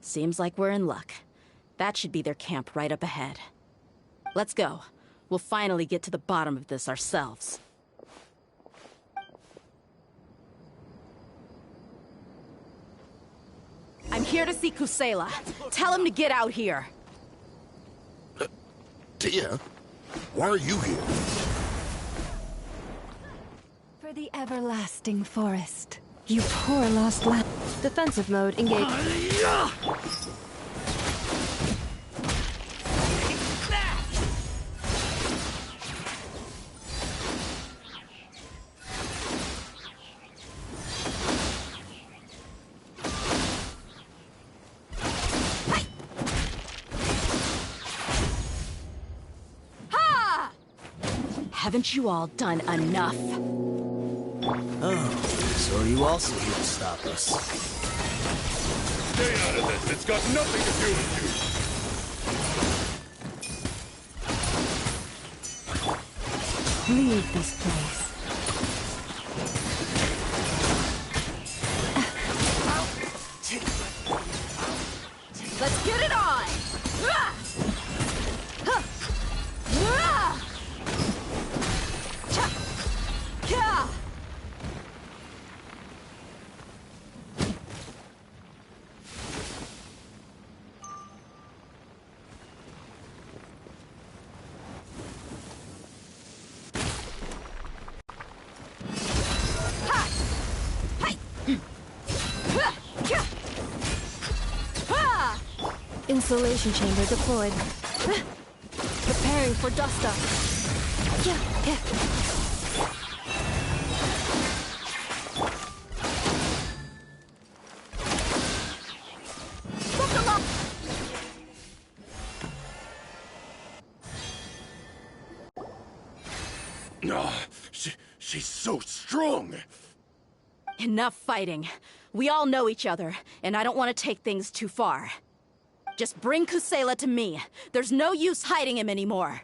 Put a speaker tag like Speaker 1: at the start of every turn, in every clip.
Speaker 1: Seems like we're in luck. That should be their camp right up ahead. Let's go. We'll finally get to the bottom of this ourselves. I'm here to see Kusela. Tell him to get out here.
Speaker 2: Tia, why are you here?
Speaker 3: For the everlasting forest. You poor lost land. Defensive mode engaged.
Speaker 1: Haven't you all done enough?
Speaker 4: Oh, so are you also here to stop us?
Speaker 5: Stay out of this. It's got nothing to do with
Speaker 3: you. Leave this place.
Speaker 1: Let's get it on!
Speaker 3: Insulation chamber deployed. Preparing for dust up.
Speaker 5: She's so strong!
Speaker 1: Enough fighting. We all know each other, and I don't want to take things too far. Just bring Kusela to me. There's no use hiding him anymore.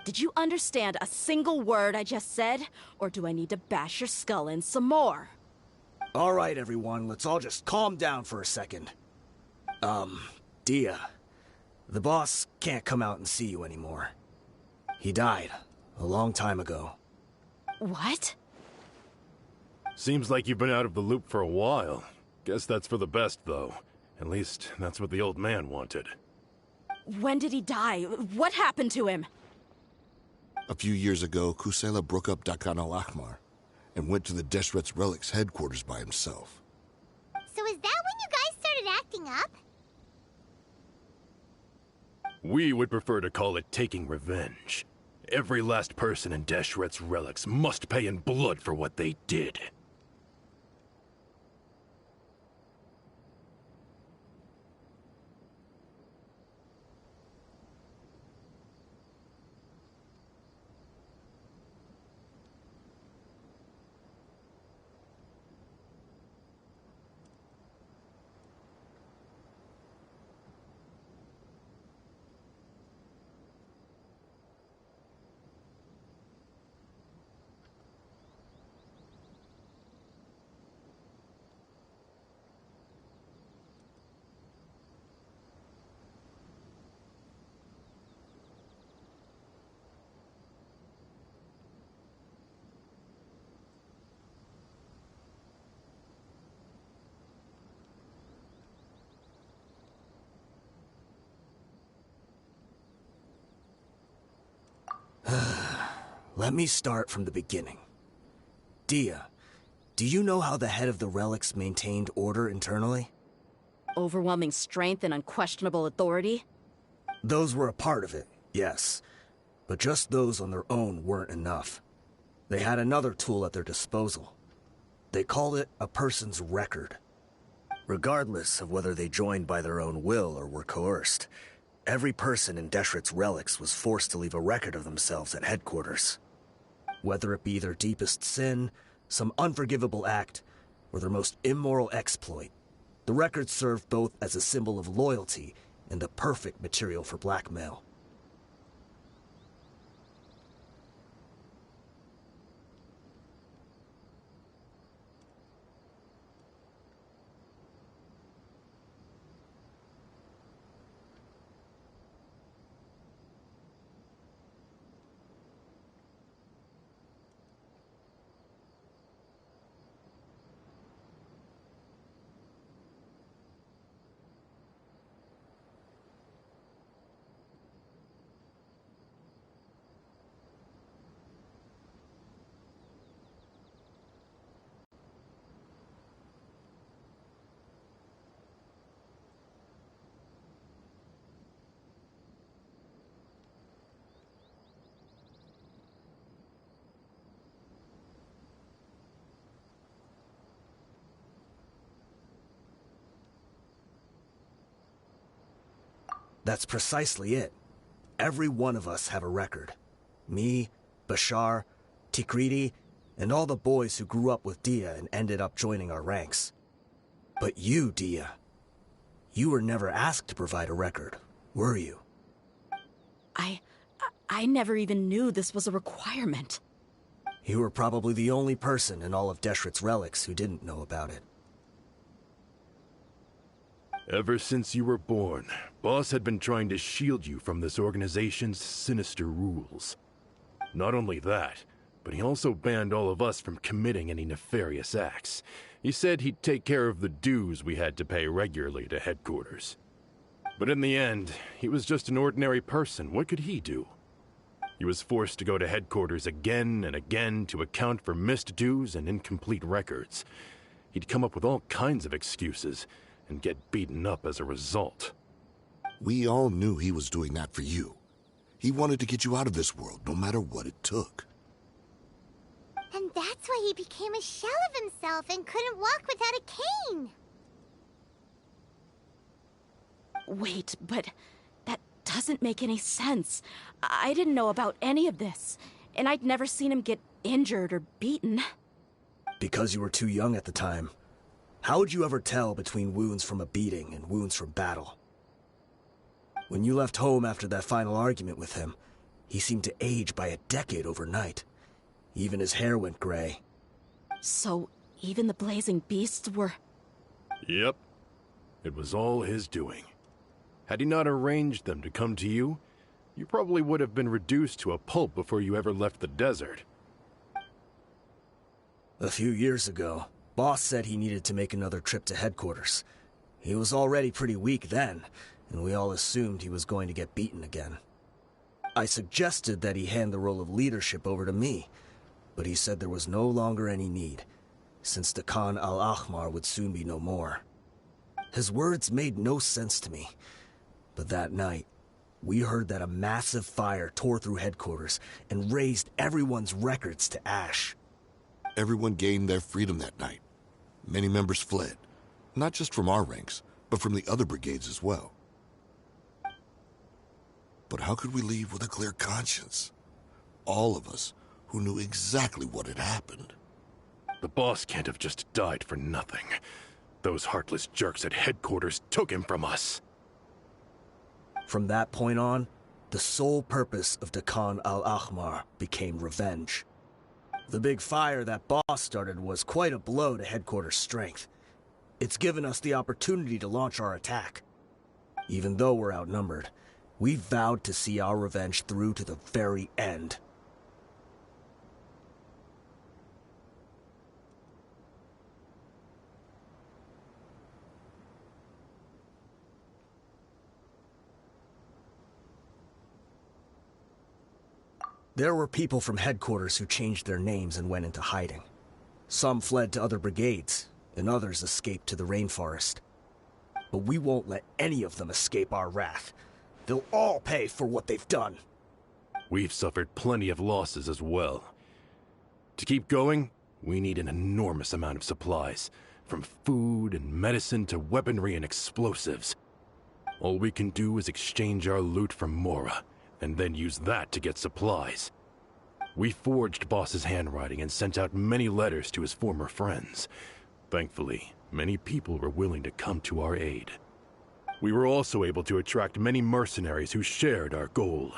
Speaker 1: Did you understand a single word I just said? Or do I need to bash your skull in some more?
Speaker 4: All right, everyone, let's all just calm down for a second. Dia, the boss can't come out and see you anymore. He died a long time ago.
Speaker 1: What?
Speaker 5: Seems like you've been out of the loop for a while. Guess that's for the best, though. At least, that's what the old man wanted.
Speaker 1: When did he die? What happened to him?
Speaker 2: A few years ago, Kusela broke up Dakan al-Ahmar and went to the Deshret's Relics headquarters by himself.
Speaker 6: So is that when you guys started acting up?
Speaker 5: We would prefer to call it taking revenge. Every last person in Deshret's Relics must pay in blood for what they did.
Speaker 4: Let me start from the beginning. Dia, do you know how the head of the relics maintained order internally?
Speaker 1: Overwhelming strength and unquestionable authority?
Speaker 4: Those were a part of it, yes. But just those on their own weren't enough. They had another tool at their disposal. They called it a person's record. Regardless of whether they joined by their own will or were coerced, every person in Deshret's Relics was forced to leave a record of themselves at headquarters. Whether it be their deepest sin, some unforgivable act, or their most immoral exploit, the record served both as a symbol of loyalty and the perfect material for blackmail. That's precisely it. Every one of us have a record. Me, Bashar, Tikriti, and all the boys who grew up with Dia and ended up joining our ranks. But you, Dia, you were never asked to provide a record, were you?
Speaker 1: I never even knew this was a requirement.
Speaker 4: You were probably the only person in all of Deshret's relics who didn't know about it.
Speaker 5: Ever since you were born, Boss had been trying to shield you from this organization's sinister rules. Not only that, but he also banned all of us from committing any nefarious acts. He said he'd take care of the dues we had to pay regularly to headquarters. But in the end, he was just an ordinary person. What could he do? He was forced to go to headquarters again and again to account for missed dues and incomplete records. He'd come up with all kinds of excuses and get beaten up as a result.
Speaker 2: We all knew he was doing that for you. He wanted to get you out of this world, no matter what it took.
Speaker 6: And that's why he became a shell of himself and couldn't walk without a cane.
Speaker 1: Wait, but that doesn't make any sense. I didn't know about any of this, and I'd never seen him get injured or beaten.
Speaker 4: Because you were too young at the time. How would you ever tell between wounds from a beating and wounds from battle? When you left home after that final argument with him, he seemed to age by a decade overnight. Even his hair went gray.
Speaker 1: So, even the blazing beasts were...
Speaker 5: Yep. It was all his doing. Had he not arranged them to come to you, you probably would have been reduced to a pulp before you ever left the desert.
Speaker 4: A few years ago, Boss said he needed to make another trip to headquarters. He was already pretty weak then, and we all assumed he was going to get beaten again. I suggested that he hand the role of leadership over to me, but he said there was no longer any need, since the Khan al-Ahmar would soon be no more. His words made no sense to me, but that night, we heard that a massive fire tore through headquarters and razed everyone's records to ash.
Speaker 2: Everyone gained their freedom that night. Many members fled, not just from our ranks, but from the other brigades as well. But how could we leave with a clear conscience? All of us who knew exactly what had happened.
Speaker 5: The boss can't have just died for nothing. Those heartless jerks at headquarters took him from us.
Speaker 4: From that point on, the sole purpose of the Khan al-Ahmar became revenge. The big fire that Boss started was quite a blow to headquarters' strength. It's given us the opportunity to launch our attack. Even though we're outnumbered, we vowed to see our revenge through to the very end. There were people from headquarters who changed their names and went into hiding. Some fled to other brigades, and others escaped to the rainforest. But we won't let any of them escape our wrath. They'll all pay for what they've done.
Speaker 5: We've suffered plenty of losses as well. To keep going, we need an enormous amount of supplies, from food and medicine to weaponry and explosives. All we can do is exchange our loot from Mora, and then use that to get supplies. We forged Boss's handwriting and sent out many letters to his former friends. Thankfully, many people were willing to come to our aid. We were also able to attract many mercenaries who shared our goal.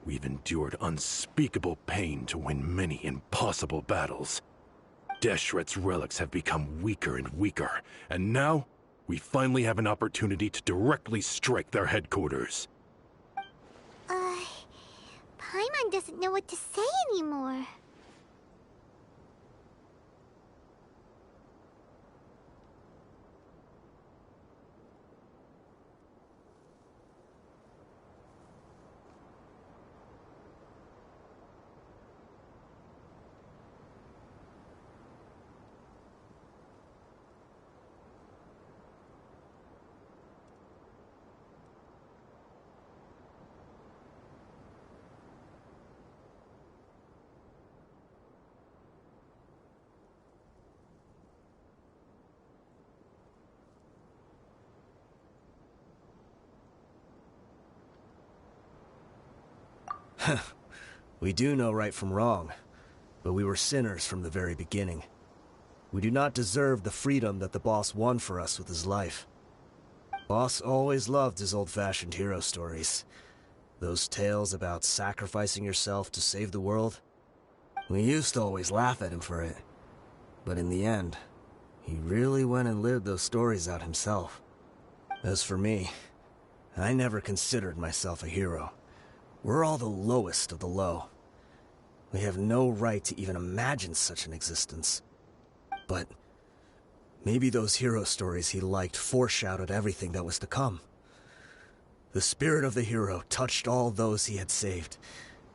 Speaker 5: We've endured unspeakable pain to win many impossible battles. Deshret's relics have become weaker and weaker, and now we finally have an opportunity to directly strike their headquarters.
Speaker 6: Paimon doesn't know what to say anymore.
Speaker 4: We do know right from wrong, but we were sinners from the very beginning. We do not deserve the freedom that the boss won for us with his life. Boss always loved his old-fashioned hero stories. Those tales about sacrificing yourself to save the world. We used to always laugh at him for it. But in the end, he really went and lived those stories out himself. As for me, I never considered myself a hero. We're all the lowest of the low. We have no right to even imagine such an existence. But maybe those hero stories he liked foreshadowed everything that was to come. The spirit of the hero touched all those he had saved,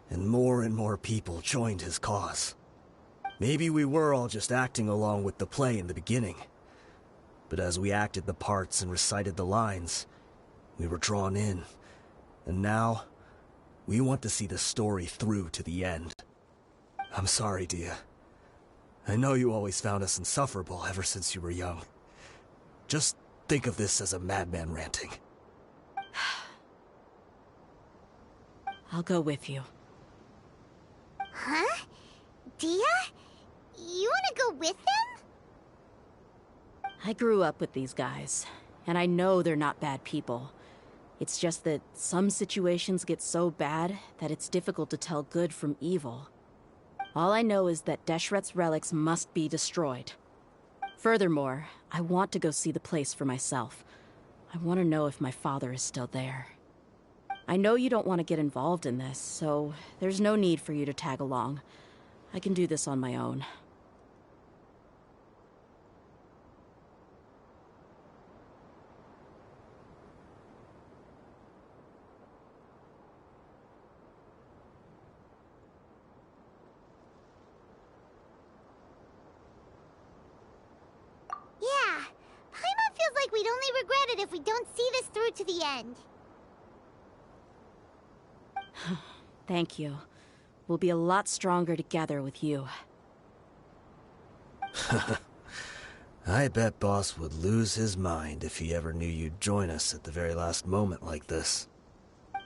Speaker 4: and more people joined his cause. Maybe we were all just acting along with the play in the beginning. But as we acted the parts and recited the lines, we were drawn in. And now, we want to see the story through to the end. I'm sorry, Dia. I know you always found us insufferable ever since you were young. Just think of this as a madman ranting.
Speaker 1: I'll go with you.
Speaker 6: Huh? Dia? You wanna go with them?
Speaker 1: I grew up with these guys, and I know they're not bad people. It's just that some situations get so bad that it's difficult to tell good from evil. All I know is that Deshret's relics must be destroyed. Furthermore, I want to go see the place for myself. I want to know if my father is still there. I know you don't want to get involved in this, so there's no need for you to tag along. I can do this on my own.
Speaker 6: Yeah, Paimon feels like we'd only regret it if we don't see this through to the end.
Speaker 1: Thank you. We'll be a lot stronger together with you.
Speaker 4: I bet Boss would lose his mind if he ever knew you'd join us at the very last moment like this.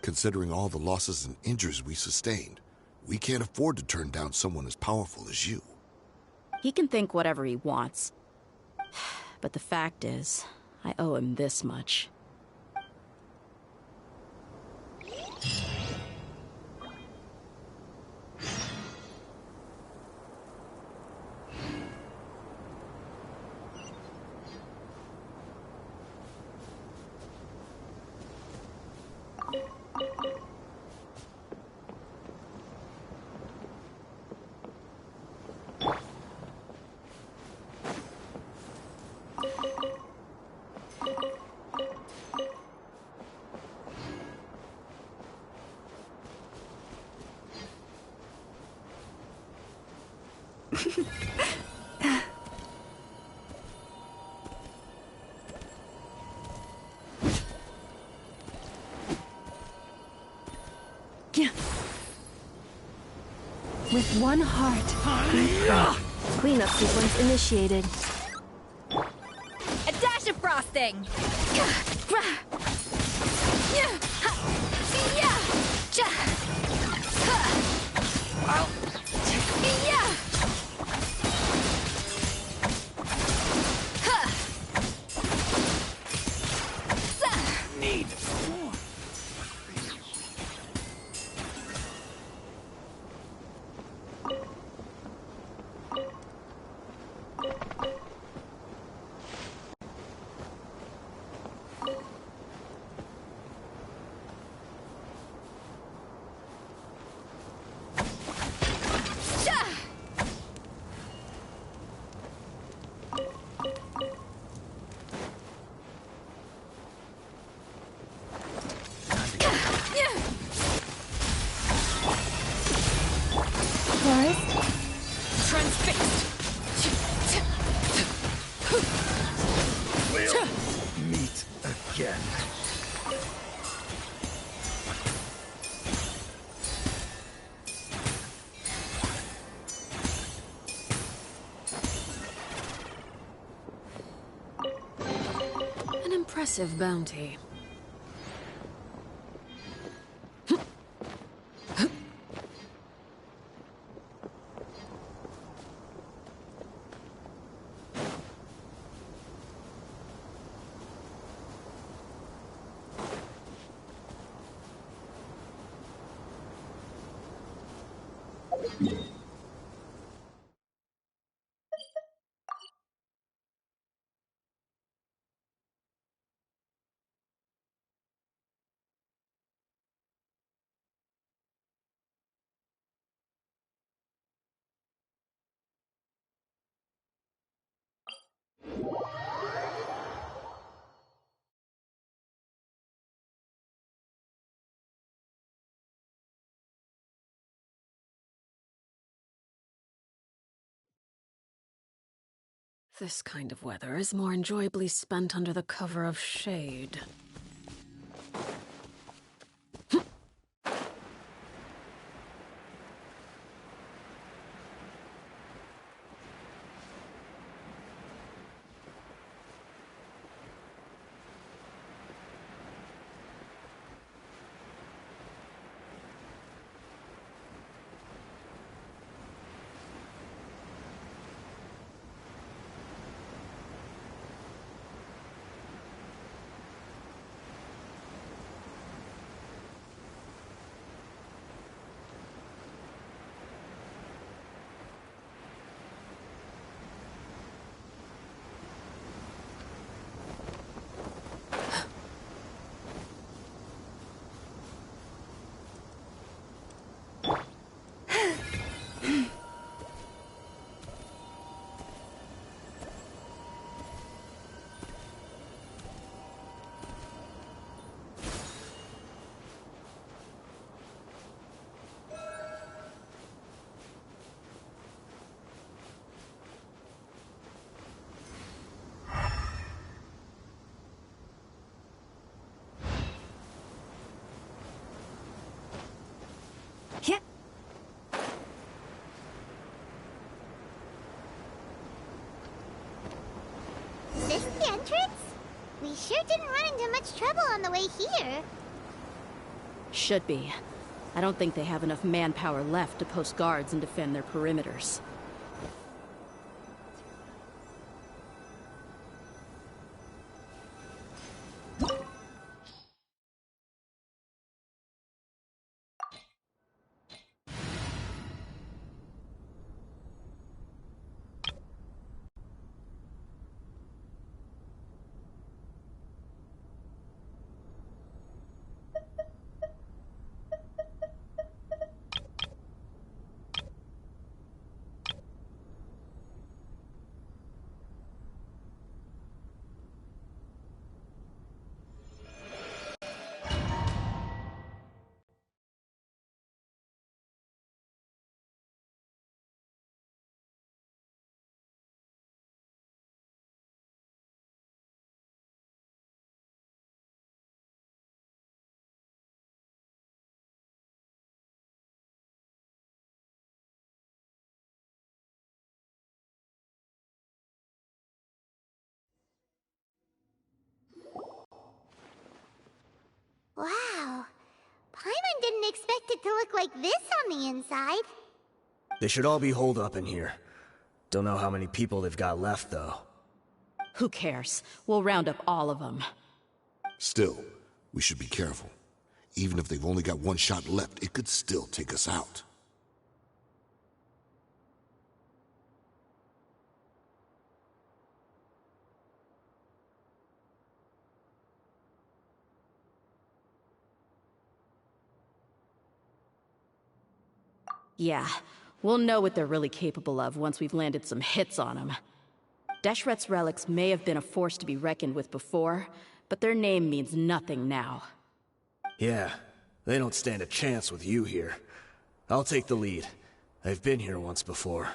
Speaker 2: Considering all the losses and injuries we sustained, we can't afford to turn down someone as powerful as you.
Speaker 1: He can think whatever he wants. But the fact is, I owe him this much.
Speaker 3: With one heart. Cleanup sequence initiated.
Speaker 7: A dash of frosting!
Speaker 5: Need.
Speaker 3: Forest?
Speaker 7: Transfixed!
Speaker 5: We'll meet again.
Speaker 7: An impressive bounty. This kind of weather is more enjoyably spent under the cover of shade.
Speaker 3: Yeah.
Speaker 6: This the entrance? We sure didn't run into much trouble on the way here.
Speaker 1: Should be. I don't think they have enough manpower left to post guards and defend their perimeters.
Speaker 6: Wow. Paimon didn't expect it to look like this on the inside.
Speaker 4: They should all be holed up in here. Don't know how many people they've got left, though.
Speaker 1: Who cares? We'll round up all of them.
Speaker 2: Still, we should be careful. Even if they've only got one shot left, it could still take us out.
Speaker 1: Yeah, we'll know what they're really capable of once we've landed some hits on them. Deshret's relics may have been a force to be reckoned with before, but their name means nothing now.
Speaker 4: Yeah, they don't stand a chance with you here. I'll take the lead. I've been here once before.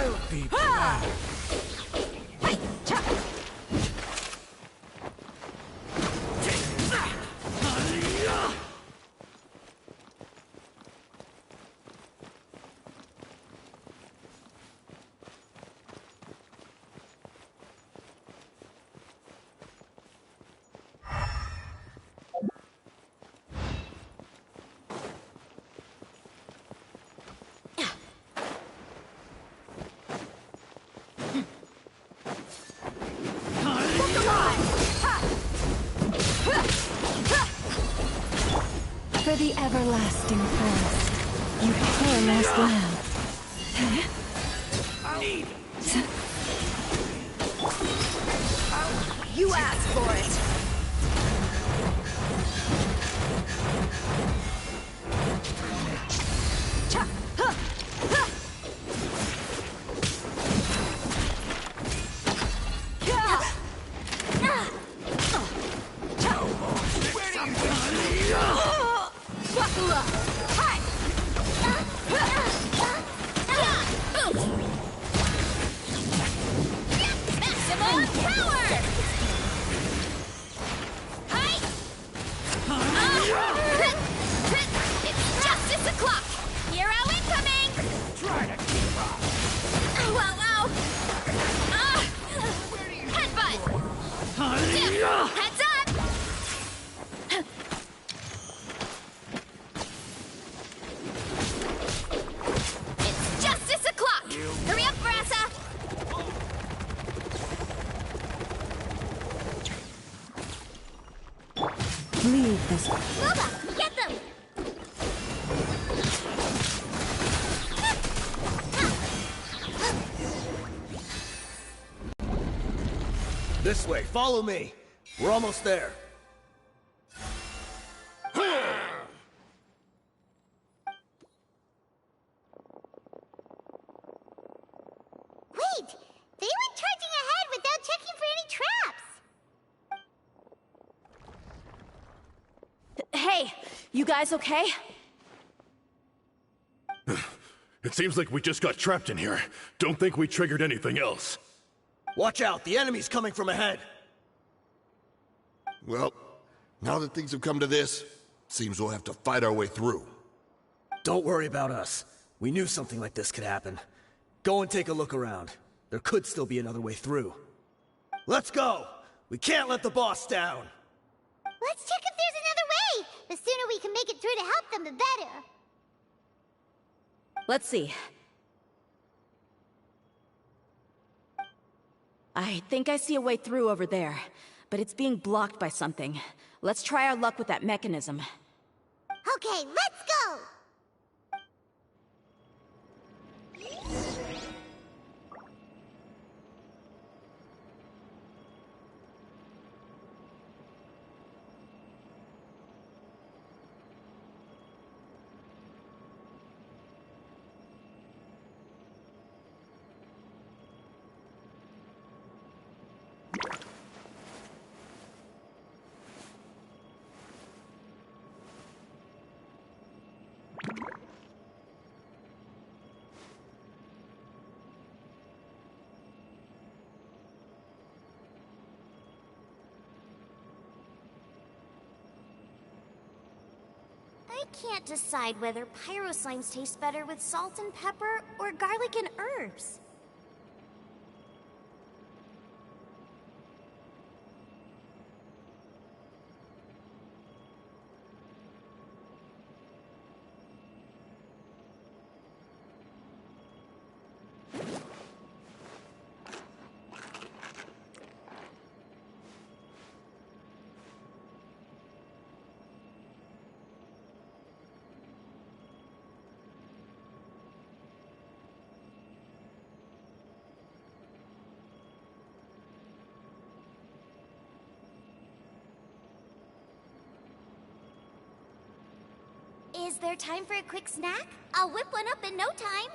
Speaker 4: I'll be proud.
Speaker 3: For the everlasting forest, you poor lost lamb.
Speaker 1: You asked for it!
Speaker 6: Maximum power! It's justice o'clock! Hero incoming! Try to keep up! Wow, wow! Headbutt! Dip! Heads up! It's justice o'clock! Hurry up, Brassa!
Speaker 3: Leave this.
Speaker 6: Loba, get them!
Speaker 4: This way, follow me. We're almost there.
Speaker 6: Wait! They went charging ahead without checking for any traps!
Speaker 1: Hey, you guys okay?
Speaker 5: It seems like we just got trapped in here. Don't think we triggered anything else.
Speaker 4: Watch out, the enemy's coming from ahead.
Speaker 2: Well, now that things have come to this, seems we'll have to fight our way through.
Speaker 4: Don't worry about us. We knew something like this could happen. Go and take a look around. There could still be another way through. Let's go! We can't let the boss down!
Speaker 6: Let's check if there's another way! The sooner we can make it through to help them, the better!
Speaker 1: Let's see. I think I see a way through over there, but it's being blocked by something. Let's try our luck with that mechanism.
Speaker 6: Okay, let's go! I can't decide whether pyro slimes taste better with salt and pepper or garlic and herbs. Is there time for a quick snack? I'll whip one up in no time.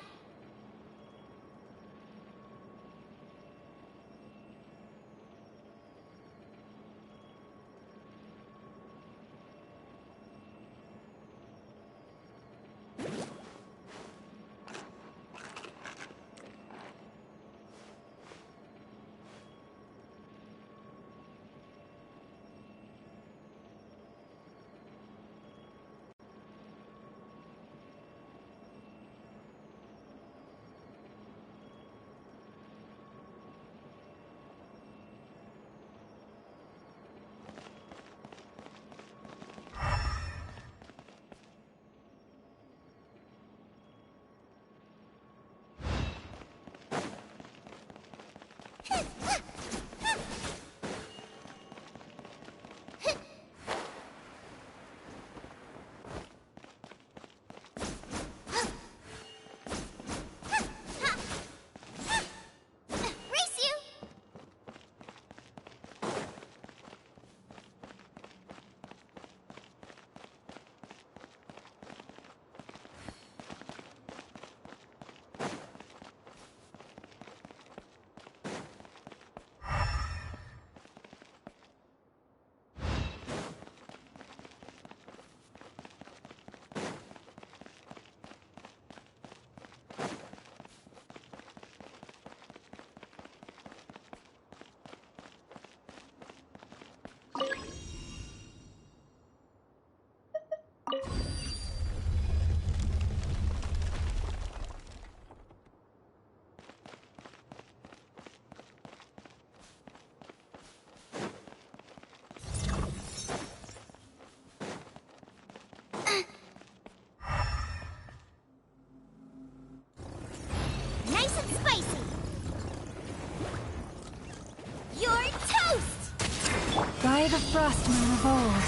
Speaker 3: By the Frostman of old.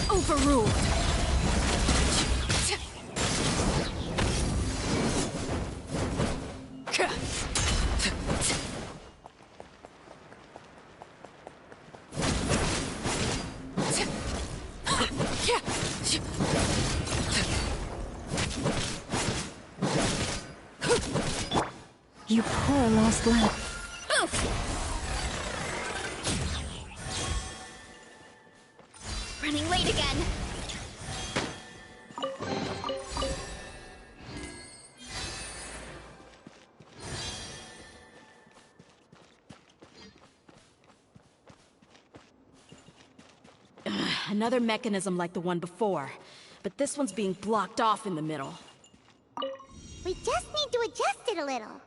Speaker 7: Overruled!
Speaker 3: You poor lost lamb.
Speaker 6: Running late again.
Speaker 1: Another mechanism like the one before, but this one's being blocked off in the middle.
Speaker 8: We just need to adjust it a little.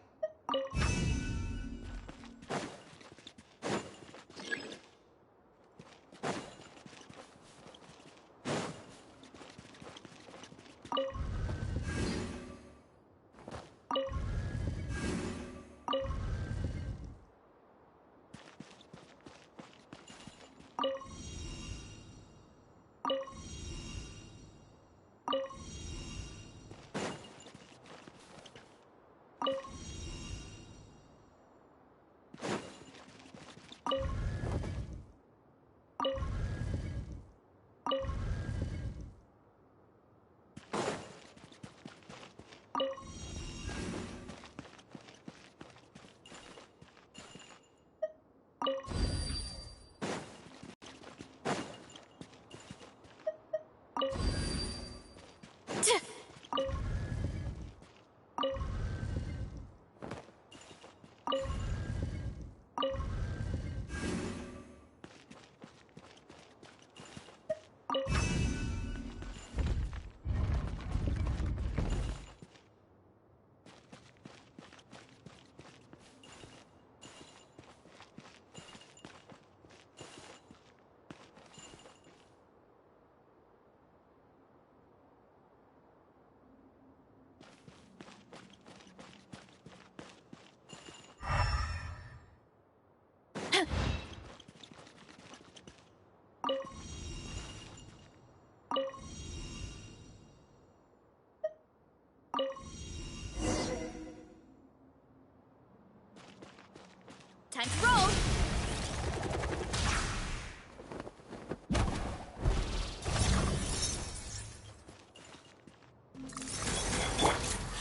Speaker 6: Time to roll.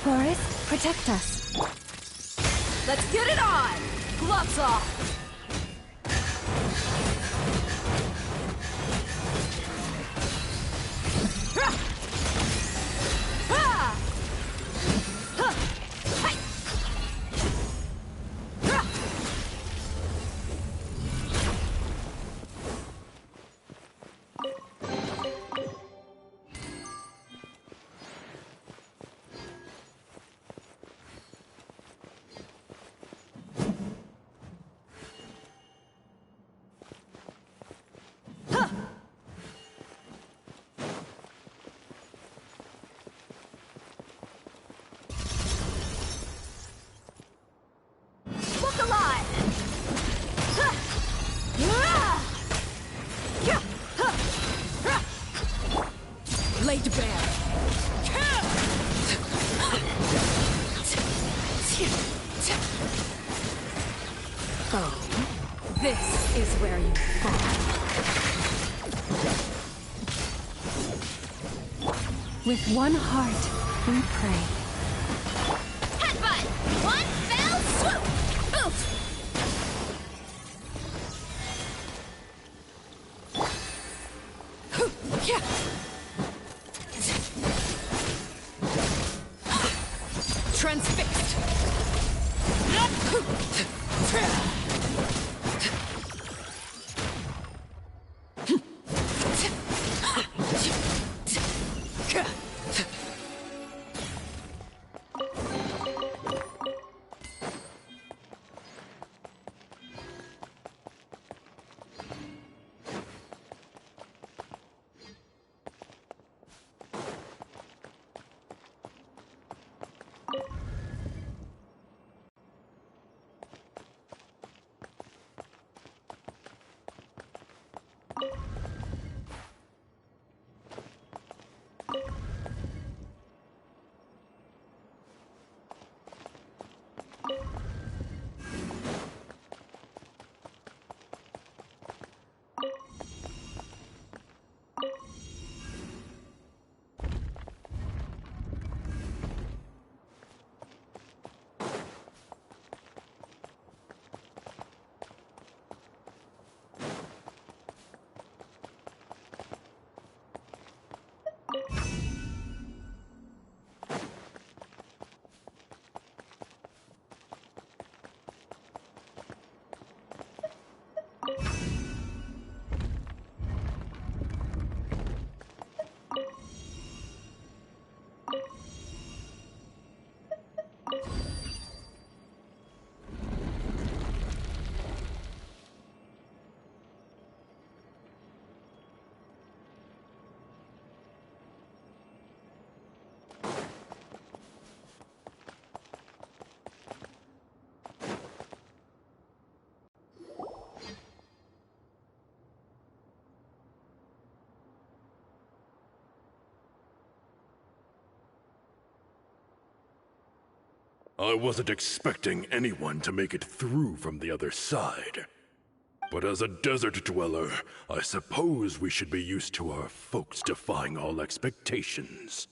Speaker 3: Forest, protect us.
Speaker 1: Let's get it on! Gloves off! Laid bare.
Speaker 7: Oh, this is where you fall.
Speaker 3: With one heart, we pray.
Speaker 6: Headbutt! One fell swoop! Oof!
Speaker 7: Transfixed!
Speaker 5: I wasn't expecting anyone to make it through from the other side. But as a desert dweller, I suppose we should be used to our folks defying all expectations.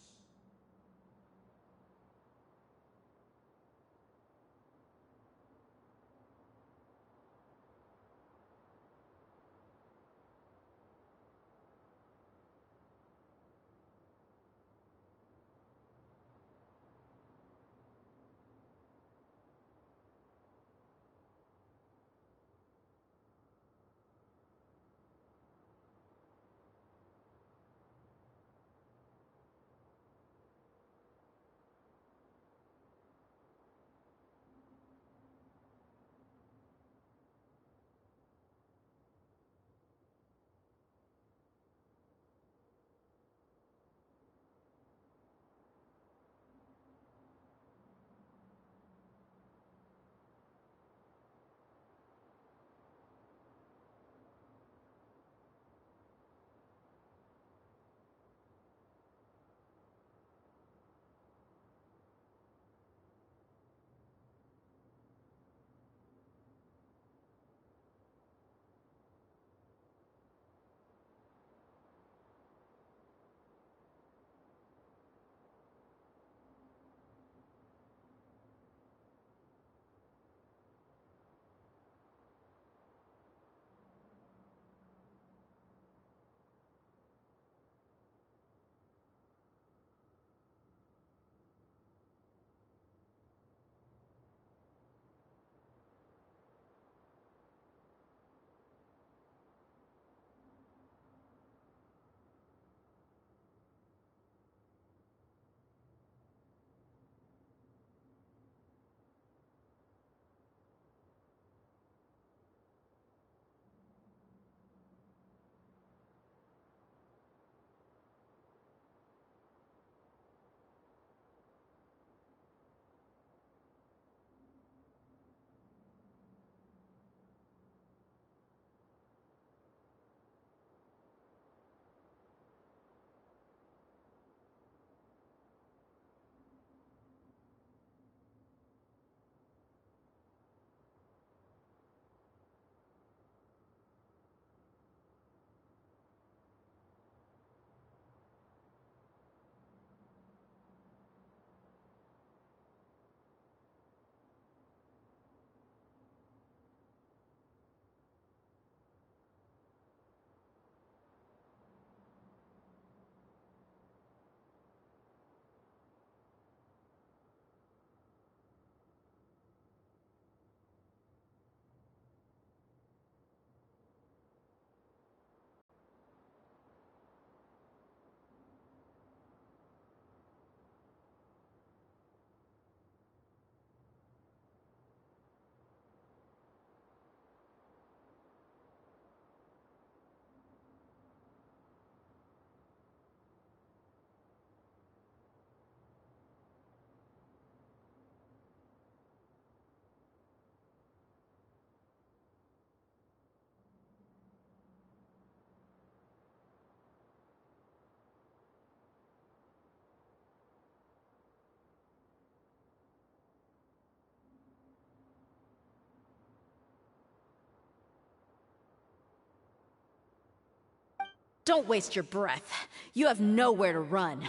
Speaker 1: Don't waste your breath. You have nowhere to run.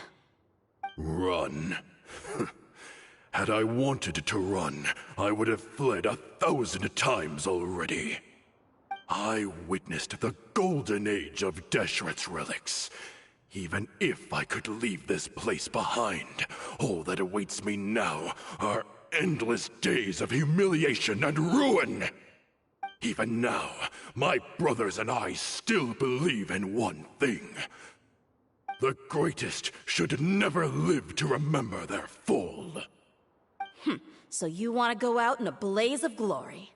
Speaker 5: Run? Had I wanted to run, I would have fled 1,000 times already. I witnessed the golden age of Deshret's relics. Even if I could leave this place behind, all that awaits me now are endless days of humiliation and ruin. Even now, my brothers and I still believe in one thing. The greatest should never live to remember their fall.
Speaker 1: So you want to go out in a blaze of glory?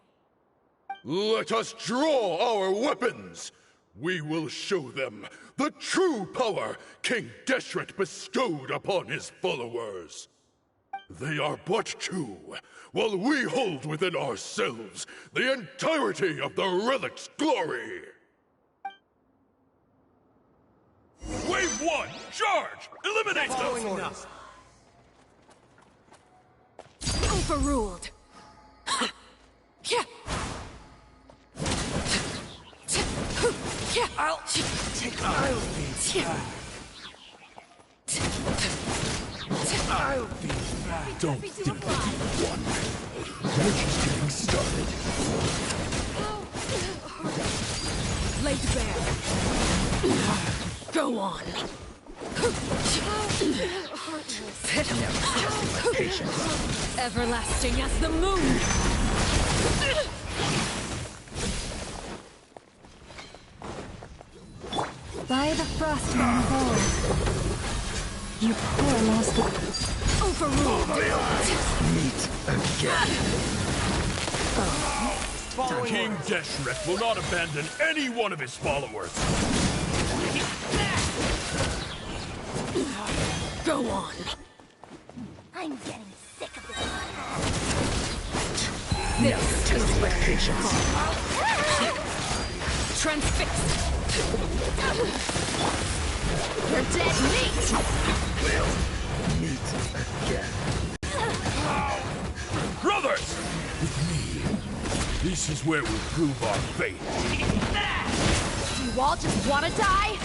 Speaker 5: Let us draw our weapons! We will show them the true power King Deshret bestowed upon his followers. They are but two, while we hold within ourselves the entirety of the relic's glory! Wave 1, charge! Eliminate them!
Speaker 7: Overruled.
Speaker 4: I'll take I'll be back. I'll be back.
Speaker 5: Don't think you won. We're just getting started.
Speaker 7: Laid bare. Go on. Everlasting as the moon.
Speaker 3: By the frostman of old, you poor lost
Speaker 7: Overruled.
Speaker 4: Meet again.
Speaker 5: King Deshret will not abandon any one of his followers.
Speaker 7: Go on.
Speaker 8: I'm getting sick of this.
Speaker 7: This is where patience. Transfixed. You're dead meat.
Speaker 4: We'll meet again.
Speaker 5: Brothers! With me, this is where we prove our faith.
Speaker 6: Do you all just want to die?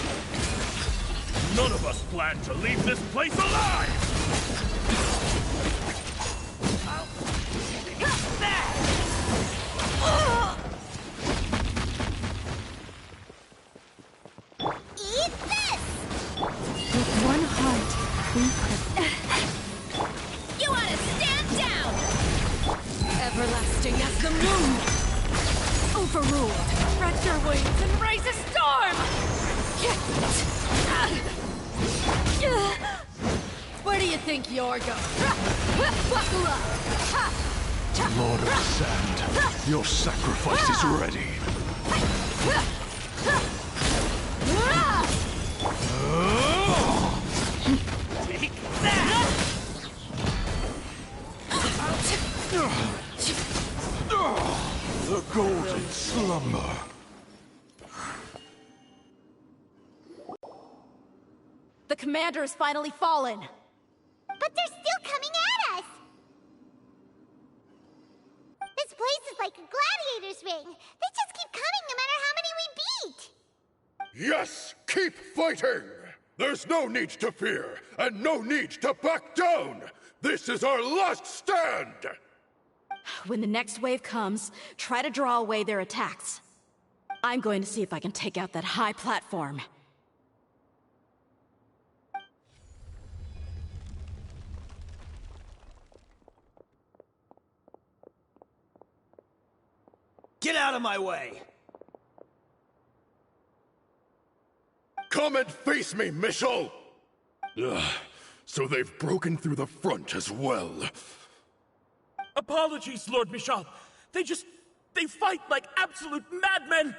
Speaker 5: None of us plan to leave this place alive!
Speaker 8: Eat this!
Speaker 3: with one heart. We could.
Speaker 6: You want to stand down!
Speaker 7: Everlasting as the moon. Overruled.
Speaker 6: Spread your wings and raise a storm! Where do you think you're going? Buckle up!
Speaker 5: Lord of the Sand, your sacrifice is ready.
Speaker 6: Take that!
Speaker 5: The golden slumber.
Speaker 1: The commander has finally fallen.
Speaker 8: But they're still coming at us! This place is like a gladiator's ring. They just keep coming no matter how many we beat!
Speaker 5: Yes, keep fighting! There's no need to fear, and no need to back down! This is our last stand!
Speaker 1: When the next wave comes, try to draw away their attacks. I'm going to see if I can take out that high platform.
Speaker 4: Get out of my way!
Speaker 5: Come and face me, Michel! So they've broken through the front as well.
Speaker 9: Apologies, Lord Michal. They fight like absolute madmen!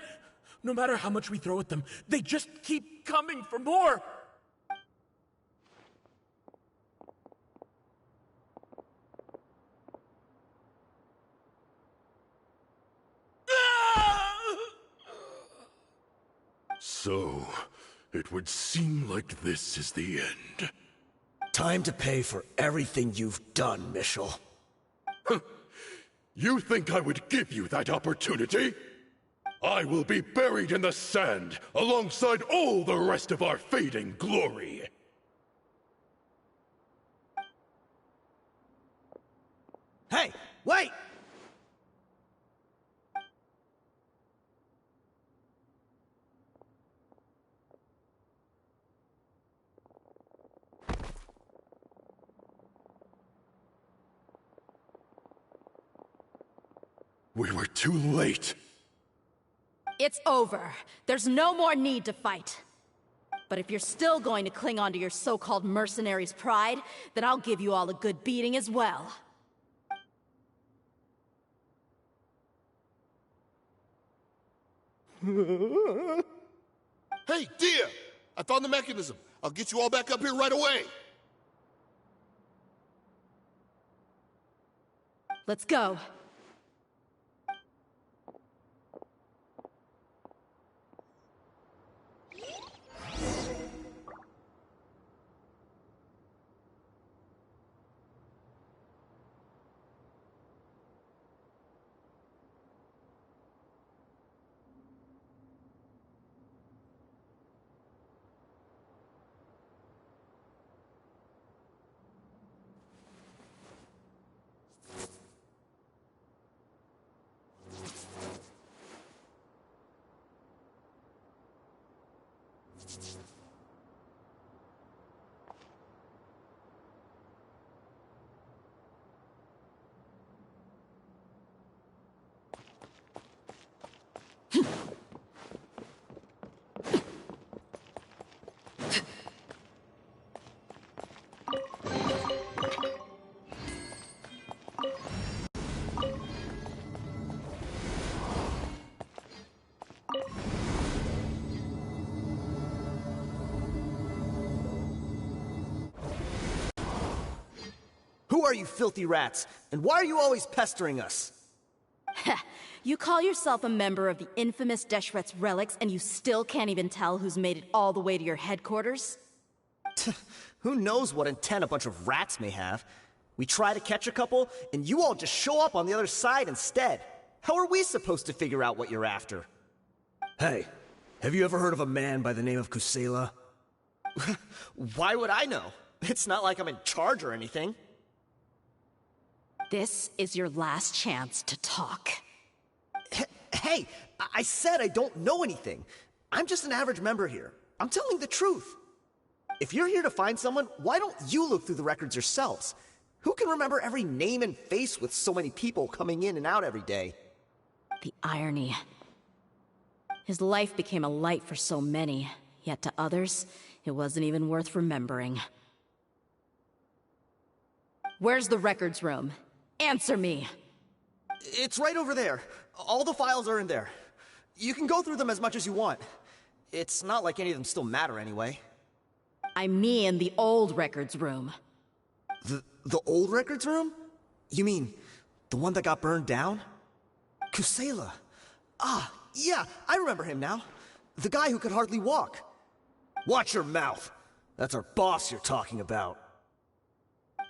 Speaker 9: No matter how much we throw at them, they just keep coming for more!
Speaker 5: So, it would seem like this is the end.
Speaker 4: Time to pay for everything you've done, Michel.
Speaker 5: You think I would give you that opportunity? I will be buried in the sand alongside all the rest of our fading glory.
Speaker 4: Hey, wait!
Speaker 5: We were too late.
Speaker 1: It's over. There's no more need to fight. But if you're still going to cling on to your so-called mercenary's pride, then I'll give you all a good beating as well.
Speaker 2: Hey, Dia! I found the mechanism. I'll get you all back up here right away.
Speaker 1: Let's go.
Speaker 4: are you filthy rats? And why are you always pestering us?
Speaker 1: You call yourself a member of the infamous Deshret's relics, and you still can't even tell who's made it all the way to your headquarters?
Speaker 4: Who knows what intent a bunch of rats may have? We try to catch a couple, and you all just show up on the other side instead. How are we supposed to figure out what you're after? Hey, have you ever heard of a man by the name of Kusela? Why would I know? It's not like I'm in charge or anything.
Speaker 1: This is your last chance to talk.
Speaker 4: Hey, I said I don't know anything. I'm just an average member here. I'm telling the truth. If you're here to find someone, why don't you look through the records yourselves? Who can remember every name and face with so many people coming in and out every day?
Speaker 1: The irony. His life became a light for so many, yet to others, it wasn't even worth remembering. Where's the records room? Answer me!
Speaker 4: It's right over there. All the files are in there. You can go through them as much as you want. It's not like any of them still matter anyway.
Speaker 1: I mean the old records room.
Speaker 4: The old records room? You mean, the one that got burned down? Kusela. Ah, yeah, I remember him now. The guy who could hardly walk. Watch your mouth. That's our boss you're talking about.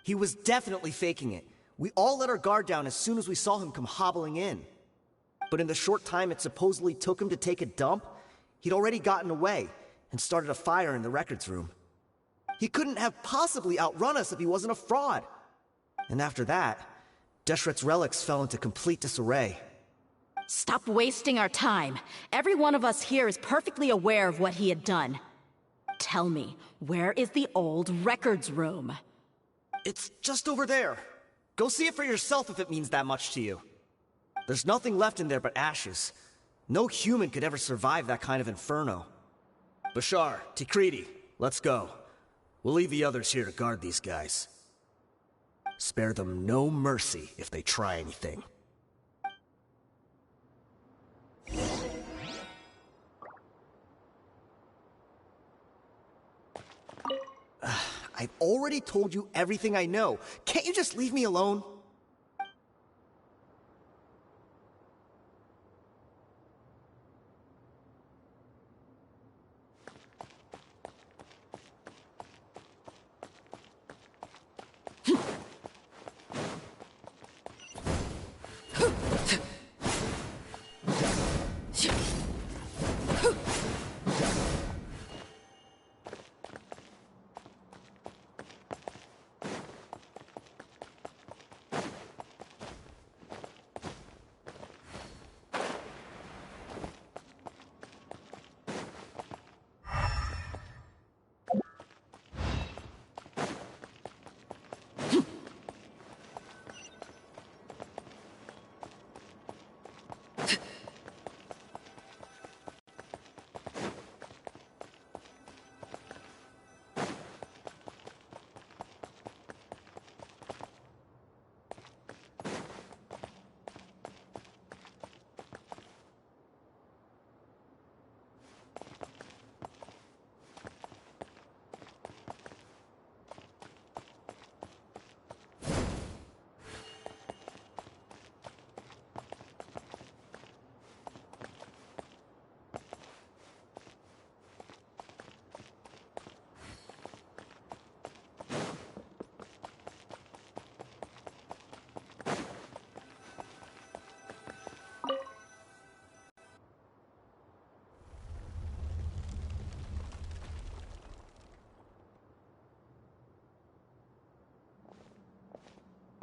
Speaker 4: He was definitely faking it. We all let our guard down as soon as we saw him come hobbling in. But in the short time it supposedly took him to take a dump, he'd already gotten away and started a fire in the records room. He couldn't have possibly outrun us if he wasn't a fraud. And after that, Deshret's relics fell into complete disarray.
Speaker 1: Stop wasting our time. Every one of us here is perfectly aware of what he had done. Tell me, where is the old records room?
Speaker 4: It's just over there. Go see it for yourself if it means that much to you. There's nothing left in there but ashes. No human could ever survive that kind of inferno. Bashar, Tikriti, let's go. We'll leave the others here to guard these guys. Spare them no mercy if they try anything. I've already told you everything I know. Can't you just leave me alone?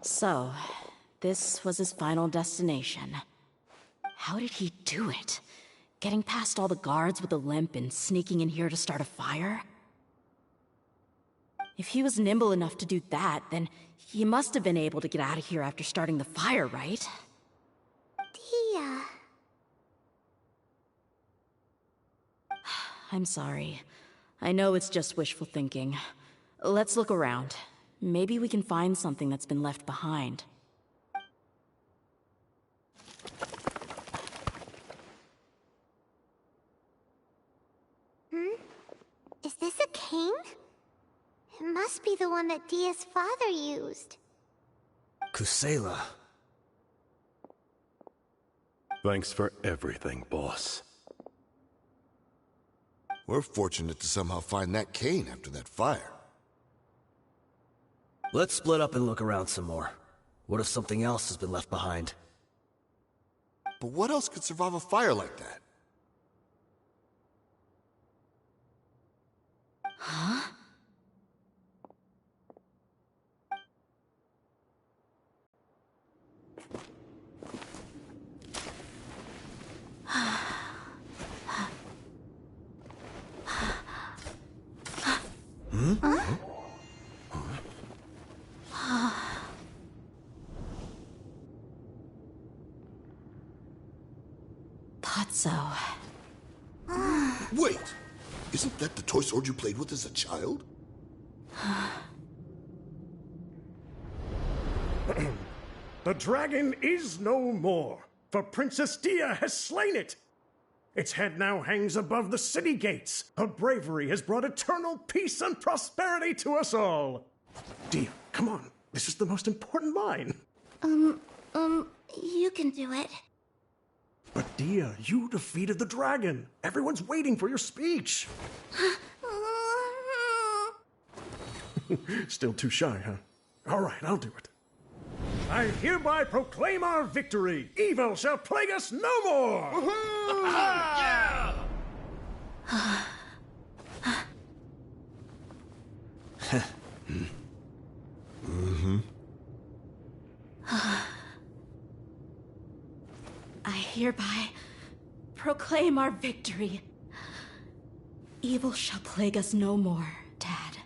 Speaker 1: So, this was his final destination. How did he do it? Getting past all the guards with a limp and sneaking in here to start a fire? If he was nimble enough to do that, then he must have been able to get out of here after starting the fire, right? I'm sorry. I know it's just wishful thinking. Let's look around. Maybe we can find something that's been left behind.
Speaker 8: Is this a cane? It must be the one that Dia's father used.
Speaker 4: Kusela.
Speaker 5: Thanks for everything, boss.
Speaker 2: We're fortunate to somehow find that cane after that fire.
Speaker 4: Let's split up and look around some more. What if something else has been left behind?
Speaker 2: But what else could survive a fire like that?
Speaker 1: Huh? Thought so.
Speaker 2: Wait! Isn't that the toy sword you played with as a child?
Speaker 10: The dragon is no more, for Princess Dia has slain it. Its head now hangs above the city gates. Her bravery has brought eternal peace and prosperity to us all. Dia, come on. This is the most important line.
Speaker 8: You can do it.
Speaker 10: But Dia, you defeated the dragon. Everyone's waiting for your speech. Still too shy, huh? All right, I'll do it. I hereby proclaim our victory. Evil shall plague us no more.
Speaker 9: Yeah!
Speaker 1: I hereby proclaim our victory. Evil shall plague us no more, Dad.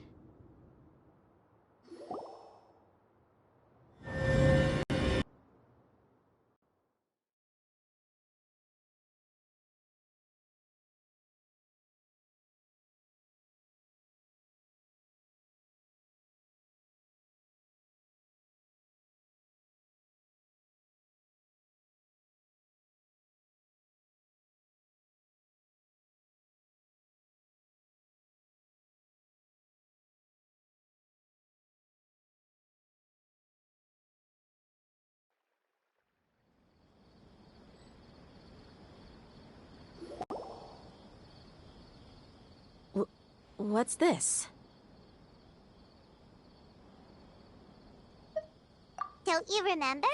Speaker 1: What's this?
Speaker 8: Don't you remember?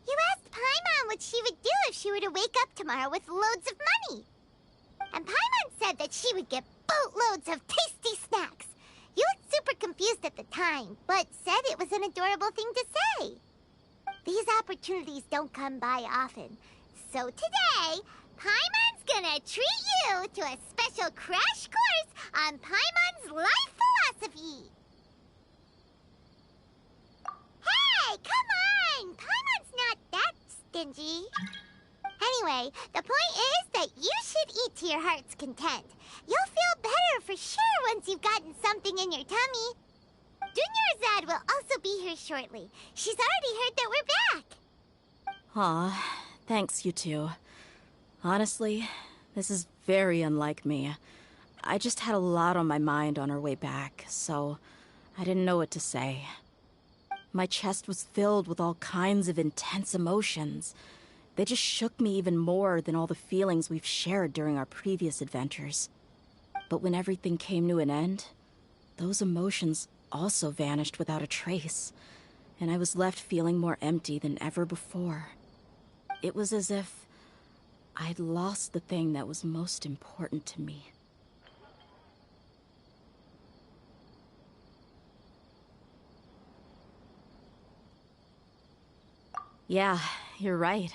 Speaker 8: You asked Paimon what she would do if she were to wake up tomorrow with loads of money. And Paimon said that she would get boatloads of tasty snacks. You looked super confused at the time, but said it was an adorable thing to say. These opportunities don't come by often. So today, Paimon's gonna treat you to a special crash course on Paimon's life philosophy. Hey, come on! Paimon's not that stingy. Anyway, the point is that you should eat to your heart's content. You'll feel better for sure once you've gotten something in your tummy. Dunyarzad will also be here shortly. She's already heard that we're back.
Speaker 1: Aw, thanks, you two. Honestly, this is very unlike me. I just had a lot on my mind on our way back, so I didn't know what to say. My chest was filled with all kinds of intense emotions. They just shook me even more than all the feelings we've shared during our previous adventures. But when everything came to an end, those emotions also vanished without a trace, and I was left feeling more empty than ever before. It was as if I'd lost the thing that was most important to me. Yeah, you're right.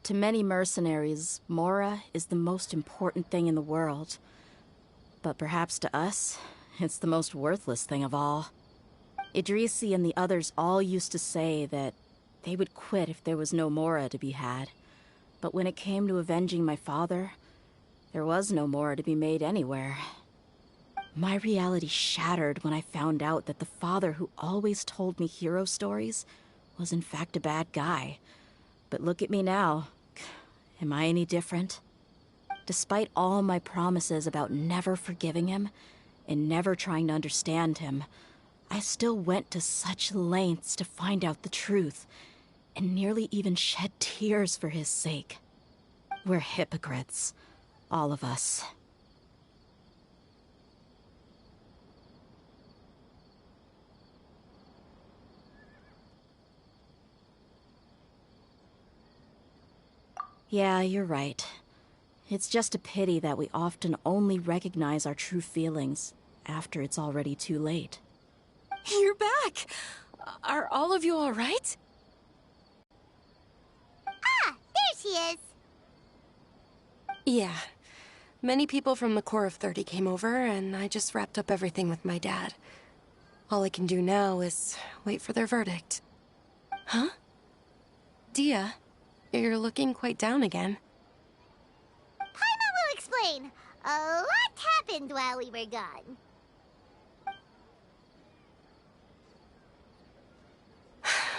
Speaker 1: To many mercenaries, Mora is the most important thing in the world. But perhaps to us, it's the most worthless thing of all. Idrisi and the others all used to say that they would quit if there was no Mora to be had. But when it came to avenging my father, there was no Mora to be made anywhere. My reality shattered when I found out that the father who always told me hero stories was in fact a bad guy. But look at me now. Am I any different? Despite all my promises about never forgiving him and never trying to understand him, I still went to such lengths to find out the truth, and nearly even shed tears for his sake. We're hypocrites, all of us. Yeah, you're right. It's just a pity that we often only recognize our true feelings after it's already too late.
Speaker 7: You're back! Are all of you all right?
Speaker 8: Ah, there she is.
Speaker 11: Yeah. Many people from the Corps of 30 came over, and I just wrapped up everything with my dad. All I can do now is wait for their verdict. Huh? Dia, you're looking quite down again.
Speaker 8: Paimon will explain. A lot happened while we were gone.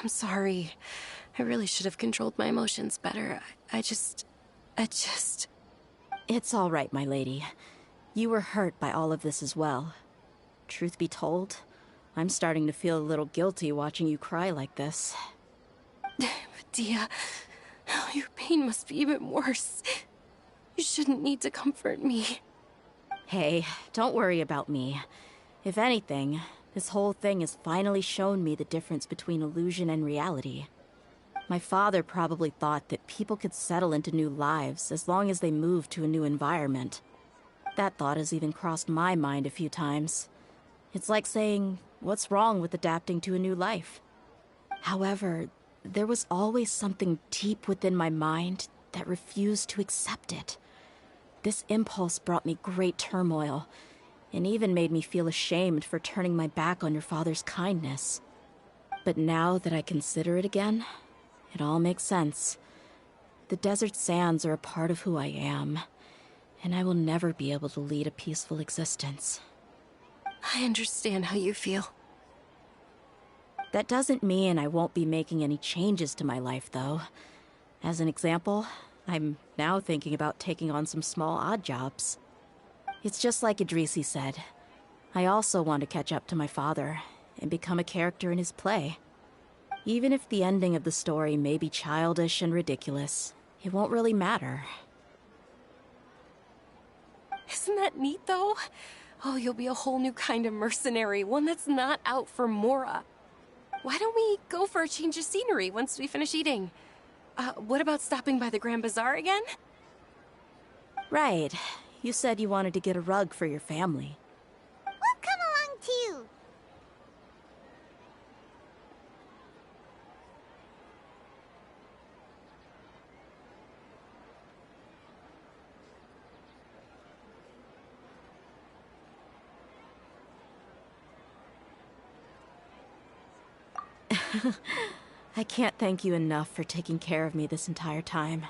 Speaker 11: I'm sorry. I really should have controlled my emotions better. I just...
Speaker 1: It's all right, my lady. You were hurt by all of this as well. Truth be told, I'm starting to feel a little guilty watching you cry like this.
Speaker 11: But Dia, your pain must be even worse. You shouldn't need to comfort me.
Speaker 1: Hey, don't worry about me. If anything, this whole thing has finally shown me the difference between illusion and reality. My father probably thought that people could settle into new lives as long as they moved to a new environment. That thought has even crossed my mind a few times. It's like saying, what's wrong with adapting to a new life? However, there was always something deep within my mind that refused to accept it. This impulse brought me great turmoil, and even made me feel ashamed for turning my back on your father's kindness. But now that I consider it again, it all makes sense. The desert sands are a part of who I am, and I will never be able to lead a peaceful existence.
Speaker 11: I understand how you feel.
Speaker 1: That doesn't mean I won't be making any changes to my life, though. As an example, I'm now thinking about taking on some small odd jobs. It's just like Idrisi said. I also want to catch up to my father and become a character in his play. Even if the ending of the story may be childish and ridiculous, it won't really matter.
Speaker 11: Isn't that neat, though? Oh, you'll be a whole new kind of mercenary, one that's not out for Mora. Why don't we go for a change of scenery once we finish eating? What about stopping by the Grand Bazaar again?
Speaker 1: Right. You said you wanted to get a rug for your family.
Speaker 8: We'll come along too.
Speaker 1: I can't thank you enough for taking care of me this entire time.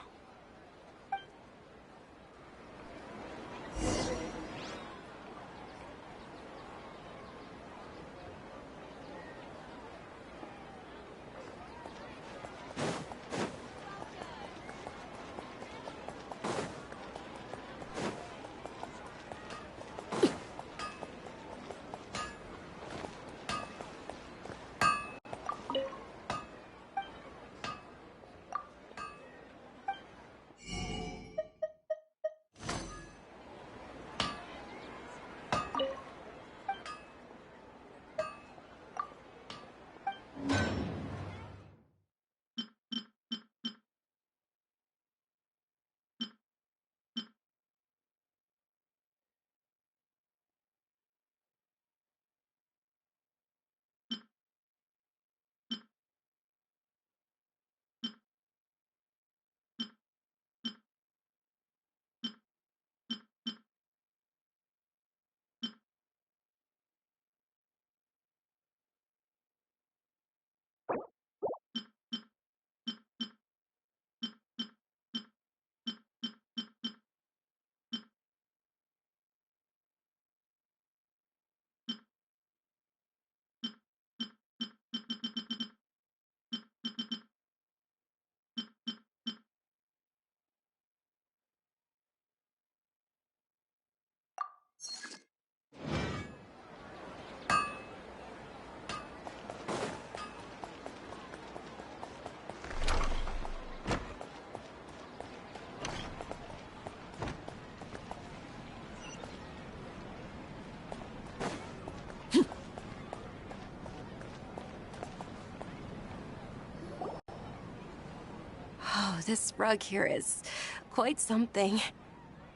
Speaker 11: this rug here is quite something.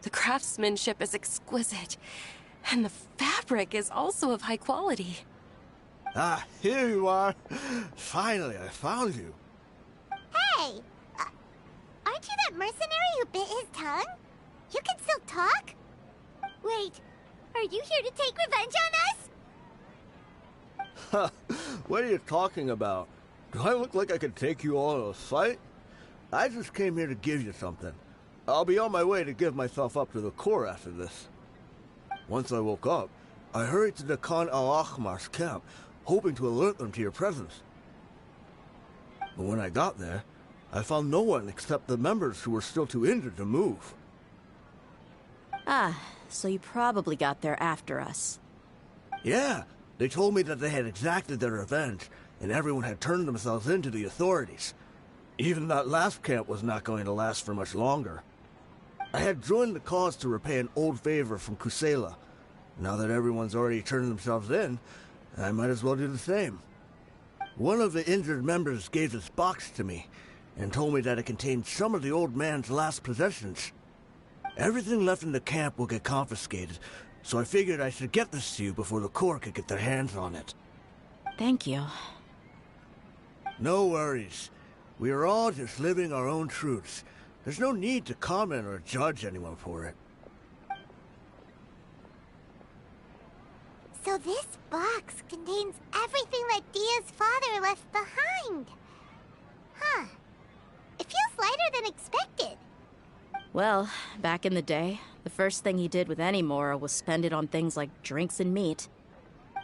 Speaker 11: The craftsmanship is exquisite, and the fabric is also of high quality.
Speaker 4: Ah, here you are. Finally, I found you.
Speaker 8: Hey! Aren't you that mercenary who bit his tongue? You can still talk? Wait, are you here to take revenge on us?
Speaker 4: What are you talking about? Do I look like I could take you all in a fight? I just came here to give you something. I'll be on my way to give myself up to the Corps after this. Once I woke up, I hurried to the Khan al-Ahmar's camp, hoping to alert them to your presence. But when I got there, I found no one except the members who were still too injured to move.
Speaker 1: Ah, so you probably got there after us.
Speaker 4: Yeah, they told me that they had exacted their revenge, and everyone had turned themselves in to the authorities. Even that last camp was not going to last for much longer. I had joined the cause to repay an old favor from Kusela. Now that everyone's already turned themselves in, I might as well do the same. One of the injured members gave this box to me, and told me that it contained some of the old man's last possessions. Everything left in the camp will get confiscated, so I figured I should get this to you before the Corps could get their hands on it.
Speaker 1: Thank you.
Speaker 4: No worries. We are all just living our own truths. There's no need to comment or judge anyone for it.
Speaker 8: So this box contains everything that Dia's father left behind. Huh. It feels lighter than expected.
Speaker 1: Well, back in the day, the first thing he did with any Mora was spend it on things like drinks and meat.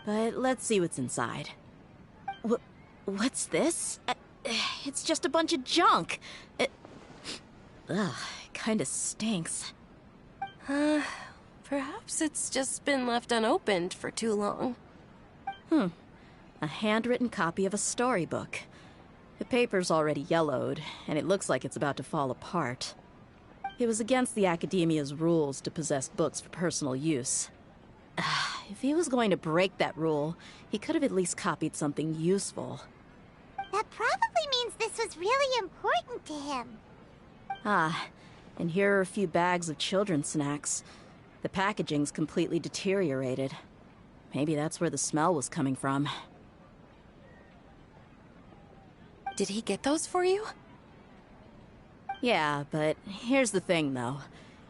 Speaker 1: But let's see what's inside. What's this? It's just a bunch of junk. It kinda stinks.
Speaker 11: Perhaps it's just been left unopened for too long.
Speaker 1: A handwritten copy of a storybook. The paper's already yellowed, and it looks like it's about to fall apart. It was against the Academia's rules to possess books for personal use. If he was going to break that rule, he could have at least copied something useful.
Speaker 8: That probably means this was really important to him.
Speaker 1: And here are a few bags of children's snacks. The packaging's completely deteriorated. Maybe that's where the smell was coming from.
Speaker 11: Did he get those for you?
Speaker 1: Yeah, but here's the thing, though.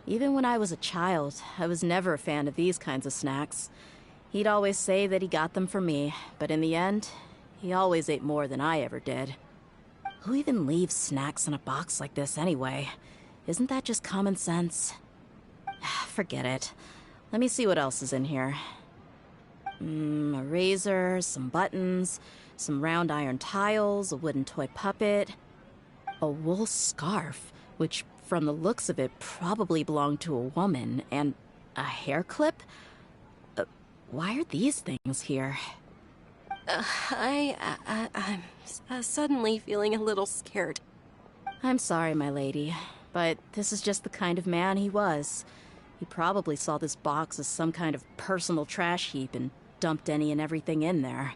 Speaker 1: Even when I was a child, I was never a fan of these kinds of snacks. He'd always say that he got them for me, but in the end, he always ate more than I ever did. Who even leaves snacks in a box like this anyway? Isn't that just common sense? Forget it. Let me see what else is in here. A razor, some buttons, some round iron tiles, a wooden toy puppet, a wool scarf, which from the looks of it probably belonged to a woman, and a hair clip? Why are these things here?
Speaker 11: I'm suddenly feeling a little scared.
Speaker 1: I'm sorry, my lady, but this is just the kind of man he was. He probably saw this box as some kind of personal trash heap and dumped any and everything in there.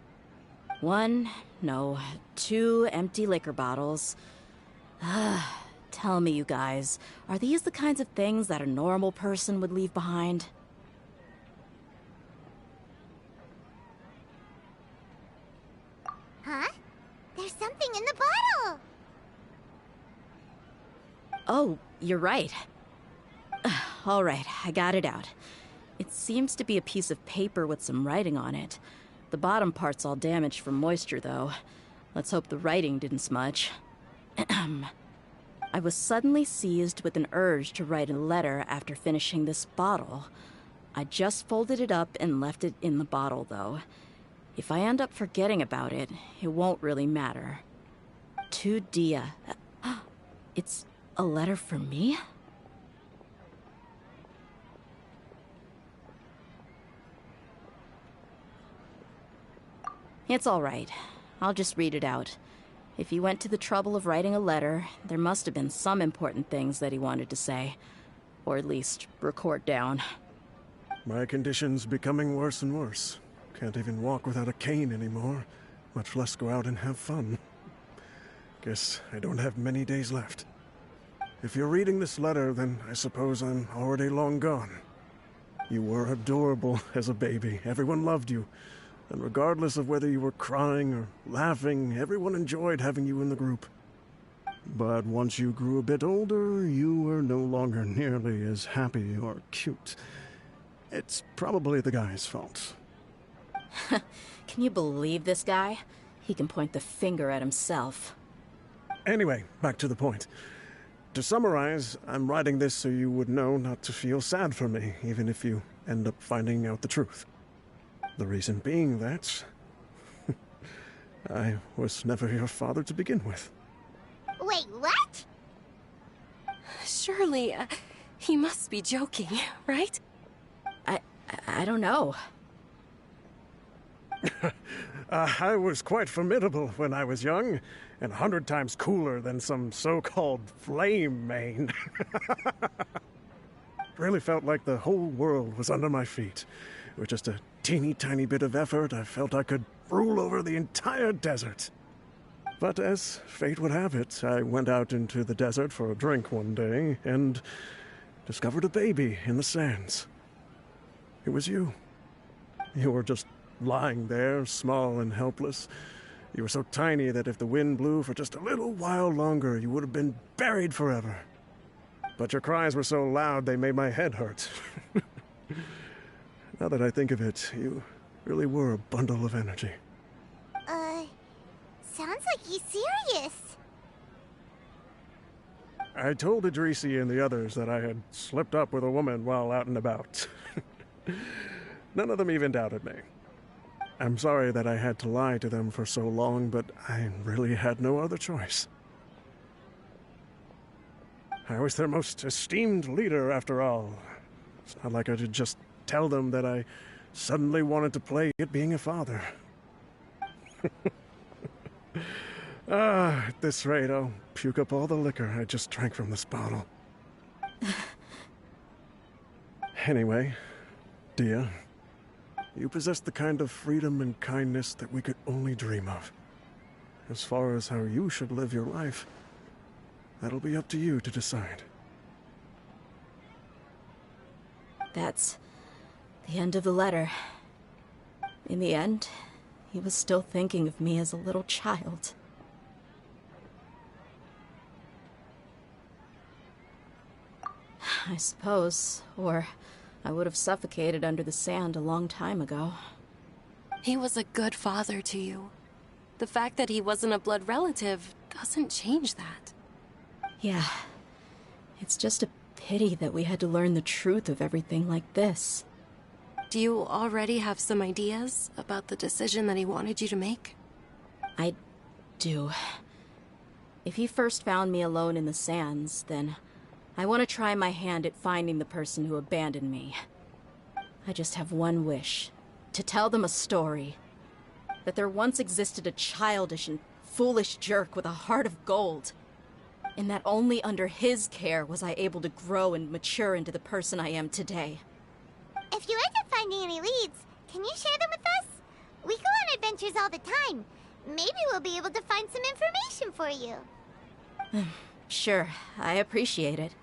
Speaker 1: 2 empty liquor bottles. Tell me, you guys, are these the kinds of things that a normal person would leave behind?
Speaker 8: Huh? There's something in the bottle!
Speaker 1: Oh, you're right. All right, I got it out. It seems to be a piece of paper with some writing on it. The bottom part's all damaged from moisture, though. Let's hope the writing didn't smudge. I was suddenly seized with an urge to write a letter after finishing this bottle. I just folded it up and left it in the bottle, though. If I end up forgetting about it, it won't really matter. To Dia. It's a letter for me? It's all right. I'll just read it out. If he went to the trouble of writing a letter, there must have been some important things that he wanted to say. Or at least record down.
Speaker 10: My condition's becoming worse and worse. Can't even walk without a cane anymore, much less go out and have fun. Guess I don't have many days left. if you're reading this letter, then I suppose I'm already long gone. You were adorable as a baby. Everyone loved you. And regardless of whether you were crying or laughing, everyone enjoyed having you in the group. But once you grew a bit older, you were no longer nearly as happy or cute. It's probably the guy's fault.
Speaker 1: Can you believe this guy? He can point the finger at himself.
Speaker 10: Anyway, back to the point. To summarize, I'm writing this so you would know not to feel sad for me, even if you end up finding out the truth. The reason being that I was never your father to begin with.
Speaker 8: Wait, what?
Speaker 11: Surely, he must be joking, right?
Speaker 1: I don't know.
Speaker 10: I was quite formidable when I was young, and 100 times cooler than some so-called flame main. Really felt like the whole world was under my feet. With just a teeny tiny bit of effort, I felt I could rule over the entire desert. But as fate would have it, I went out into the desert for a drink one day and discovered a baby in the sands. It was you. You were just lying there, small and helpless. You were so tiny that if the wind blew for just a little while longer, you would have been buried forever. But your cries were so loud they made my head hurt. Now that I think of it, you really were a bundle of energy.
Speaker 8: Sounds like he's serious.
Speaker 10: I told Idrisi and the others that I had slipped up with a woman while out and about. None of them even doubted me. I'm sorry that I had to lie to them for so long, but I really had no other choice. I was their most esteemed leader, after all. It's not like I could just tell them that I suddenly wanted to play at being a father. At this rate, I'll puke up all the liquor I just drank from this bottle. Anyway, Dia, you possess the kind of freedom and kindness that we could only dream of. As far as how you should live your life, that'll be up to you to decide.
Speaker 1: That's the end of the letter. In the end, he was still thinking of me as a little child. I suppose, or I would have suffocated under the sand a long time ago.
Speaker 11: He was a good father to you. The fact that he wasn't a blood relative doesn't change that.
Speaker 1: Yeah. It's just a pity that we had to learn the truth of everything like this.
Speaker 11: Do you already have some ideas about the decision that he wanted you to make?
Speaker 1: I do. If he first found me alone in the sands, then I want to try my hand at finding the person who abandoned me. I just have one wish. To tell them a story. That there once existed a childish and foolish jerk with a heart of gold. And that only under his care was I able to grow and mature into the person I am today.
Speaker 8: If you end up finding any leads, can you share them with us? We go on adventures all the time. Maybe we'll be able to find some information for you.
Speaker 1: Sure, I appreciate it.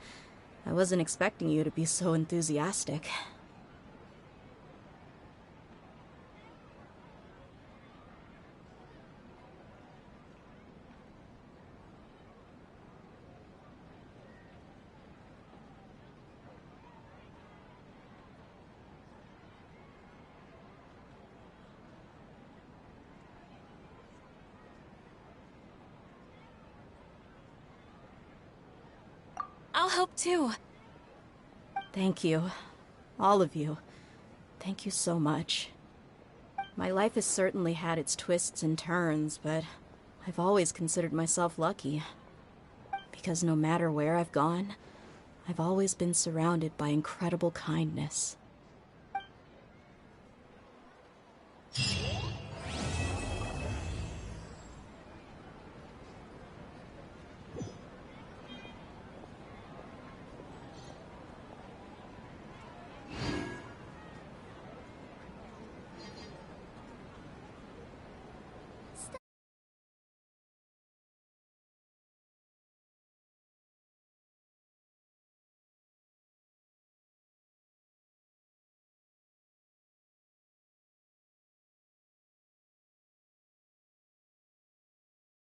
Speaker 1: I wasn't expecting you to be so enthusiastic.
Speaker 11: I'll help too.
Speaker 1: Thank you. All of you. Thank you so much. My life has certainly had its twists and turns, but I've always considered myself lucky. Because no matter where I've gone, I've always been surrounded by incredible kindness.